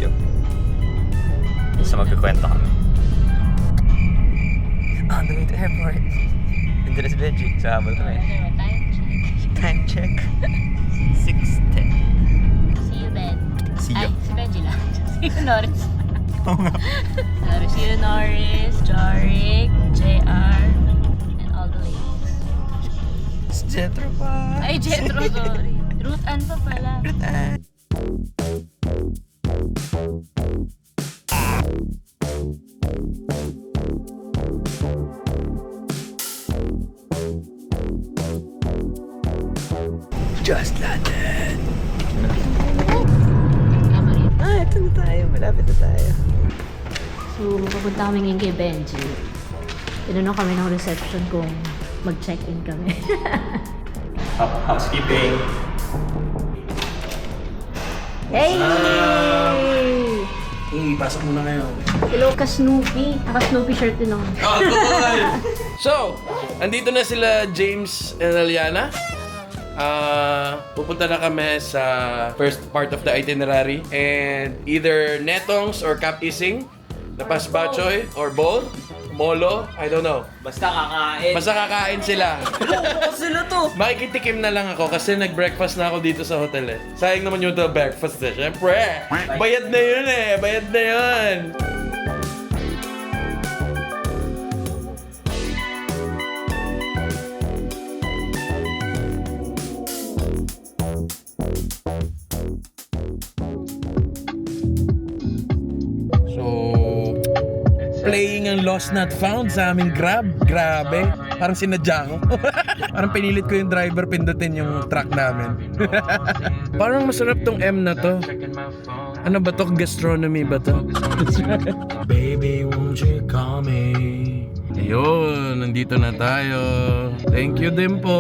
video. So magkikwento kami. On the way to airport. Nandun na si Benji. So habol kami. Time check. 6:10. See you, Ben. See you. Ay, si Benji lang. See you, Norris. Oo nga. See you, Norris, Jorik, JR, and all the ladies. Si Jetro pa. Ay, Jetro, sorry. Ruth Ann pa pala. Just landed. Tama rin. Ito na tayo. Malapit na tayo. So, papunta kami ngayon kay Benji. Tinanong kami ng reception kung mag-check-in kami. Housekeeping. Hey! Pasok muna kayo. Hello, ka-Snoopy. Naka-Snoopy shirt din ako. Oh, cool! So, andito na sila James and Aliana. Pupunta na kami sa first part of the itinerary. And either Netong's or Cap Ising, Lapas Bachoy, or Bol, Molo, I don't know. Basta kakain. Basta kakain sila. Sila to. Makikitikim na lang ako kasi nag-breakfast na ako dito sa hotel eh. Sayang naman yung breakfast eh. Siyempre, bayad na yun eh. Bayad na yun. So, playing ang Lost Not Found sa aming Grab. Grabe. Parang sinadya ko. Parang pinilit ko yung driver pindutin yung truck namin. Parang masarap tong M na to. Ano ba to? Gastronomy ba to? Baby, won't you call me? Ayun, nandito na tayo. Thank you din po.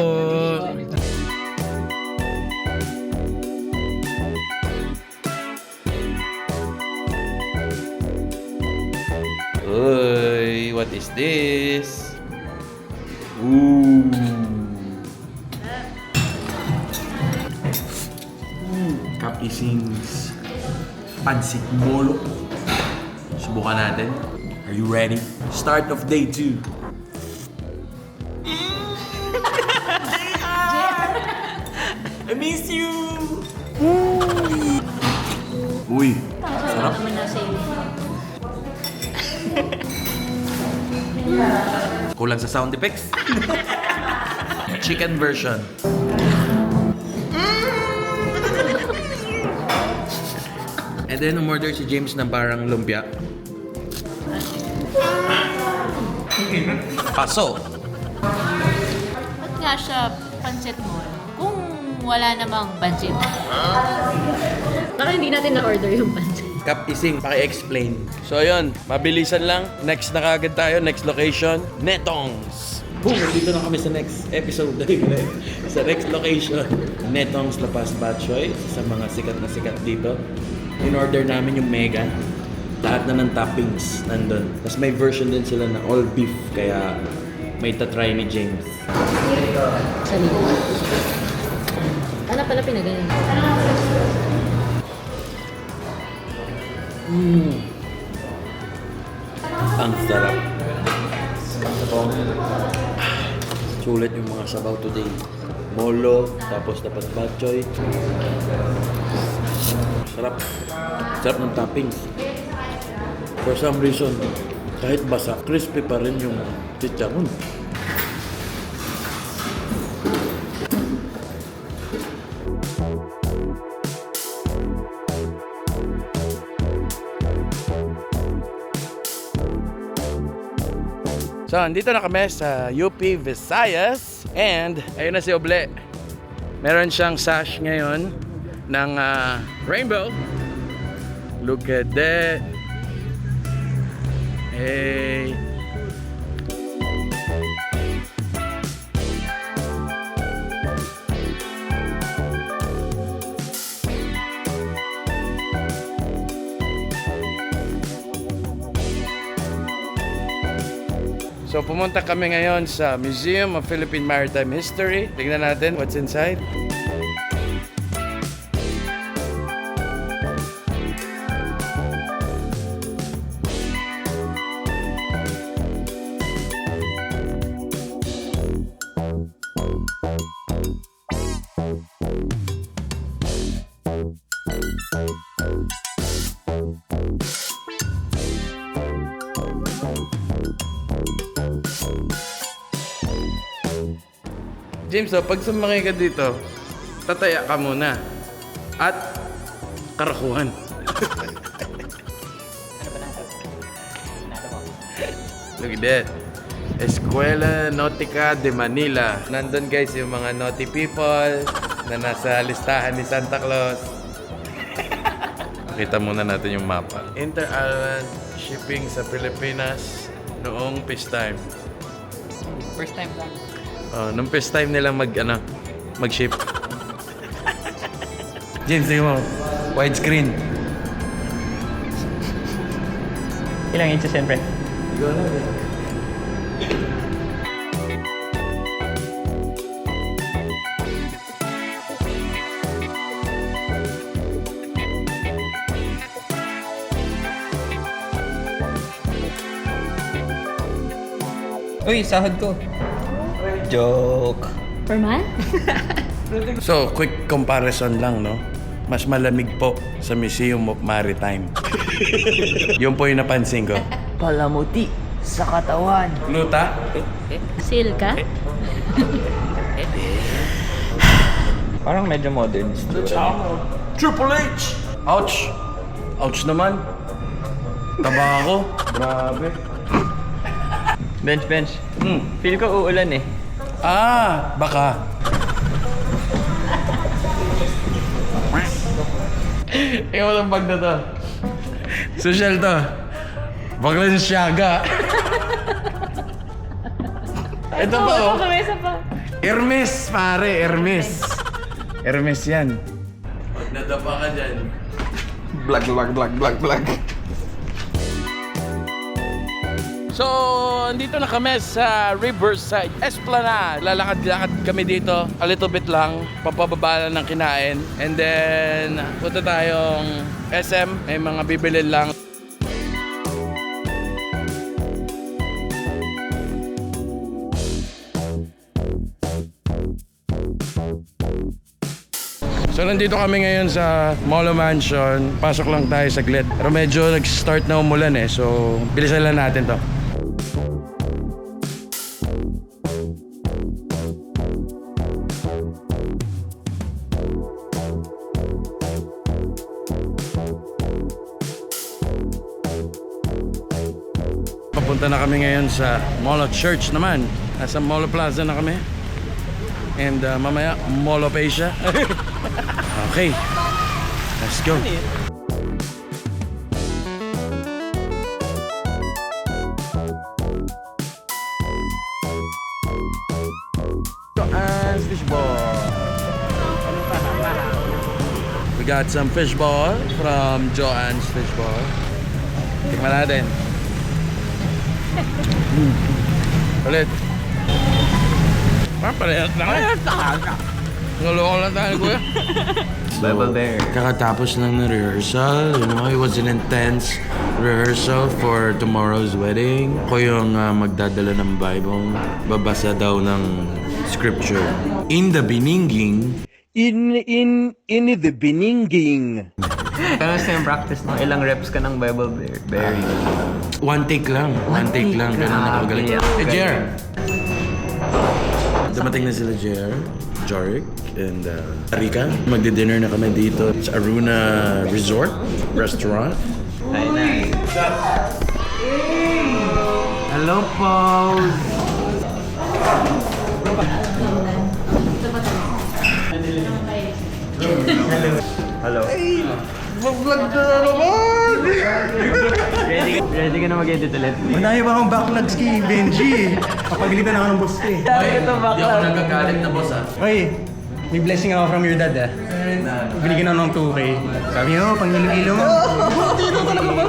Uy, what is this? Ooh. Kapisings Pansik Molo. Subukan natin. Are you ready? Start of day 2. I miss you! Uy, sarap. Naman na sa'yo. Kulang sa sound effects. Chicken version. And then umorder si James ng parang lumpia. Paso. Ba't nga siya pancit mo? Kung wala namang pancit. Baka hindi natin na-order yung pancit. Kap Ising, paki-explain. So ayun, mabilisan lang. Next na kagad tayo, next location, Netong's. Boom! Dito na kami sa next episode. Sa next location, Netong's Lapas Batchoy. Sa mga sikat na sikat dito. In-order namin yung mega. Lahat na ng toppings nandun. Tapos may version din sila na all beef. Kaya may tatry ni James. Sa likod. Ano pala pinagaling? Ang sarap. Sulit yung mga sabaw today. Molo, tapos dapat batchoy. Sarap. Sarap ng toppings. For some reason, kahit basa, crispy pa rin yung chicharon. So, andito na kami sa UP Visayas and ayun na si Oble. Meron siyang sash ngayon ng rainbow. Look at that. Hey. So pumunta kami ngayon sa Museum of Philippine Maritime History. Tingnan natin what's inside. James, pag sumakay ka dito, tataya ka muna. At karakuhan. Look at that. Escuela Nautica de Manila. Nandun guys yung mga naughty people na nasa listahan ni Santa Claus. Kita muna natin yung mapa. Inter-island shipping sa Pilipinas noong peace time. First time lang. Nung first time nilang mag-ship. James, tingnan mo. Widescreen. Ilang inches yan, pre? Ikaw na eh. Uy, sahod ko. Joke. Per month? So, quick comparison lang, no? Mas malamig po sa Museum of Maritime. Yun po yung napansin ko. Palamuti sa katawan. Luta? Seal ka? Parang medyo modern. Triple H! Ouch! Ouch naman. Taba ako. Grabe. Bench. Feel ko uulan eh. Baka. Ikaw walang bag na to. Social to. Bakla sa Siaga. Ito pa oh. Isa pa. Hermes, pare. Hermes. Hermes yan. Pag nadapa ka dyan. Blag. So, andito na kami sa Riverside Esplanade. Lalakad-lakad kami dito. A little bit lang. Papababa lang ng kinain. And then, punta tayong SM. May mga bibili lang. So nandito kami ngayon sa Molo Mansion. Pasok lang tayo saglit. Pero medyo nag-start na umulan eh. So bilisan lang natin to. Papunta na kami ngayon sa Molo Church naman. Nasa Molo Plaza na kami. And mamaya, Molopecia. Okay, let's go. Joanne's Fishball. We got some fishball from Joanne's Fishball. Tingnan natin. Ulit. Parehas na kayo. Naloko lang tayo, kuya. Bible there. Kakatapos lang ng rehearsal. You know, it was an intense rehearsal for tomorrow's wedding. Ako yung magdadala ng Bible. Babasa daw ng scripture. In the beninging. In the beninging. Kaya sa yung practice no? Ilang reps ka ng Bible bearing? One take lang. One take lang. Ganun ako galing. Grabe. Jer! Dumating na sila Jer, Jorik, and Rika. Magdi-dinner na kami dito sa Aruna Resort Restaurant. Ay, nice. Hello, Paul! Hello. Mag-vlog na naman! Ready ka na mag-edit ulit? Manayo ba akong backlogs kay Benji? Papagalitan ako ng boss ko eh. Ito Hindi ako nagkagalit na boss Oy, may blessing ako from your dad ah. Binigyan ako ng 2K. Sabi niya, pang ilo-ilo mo. Dito talaga ba?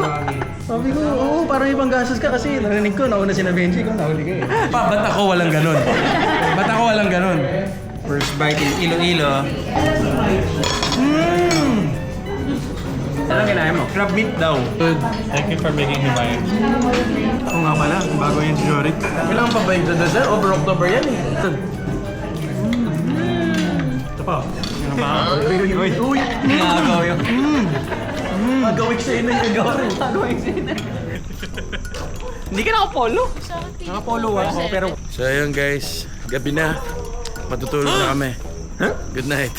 Sabi ko, oo, parang ibang gastos ka kasi narinig ko, nauna si na Benji, ikaw nahuli ka eh. Ba't ako walang ganun? Ba't ako walang ganun? First bite in Iloilo. Anong kinain mo? Crab meat daw. Thank you for making me buy it. Oo nga pala, bago yan si Jorik. Kailangan pa ba yung dessert? Over October yan eh. Ito pa. Ano pa? Uy! Nangagaw yun. Magawik sa ina yung gagawin. Hindi ka nakapolo? Nakapolo ako pero So ayun guys, gabi na. Matutulog na kami. Good night.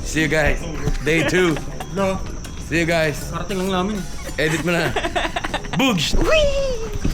See you guys. Day 2. No. See you guys. Parating lang namin. Edit mo na. Boogs! Whee!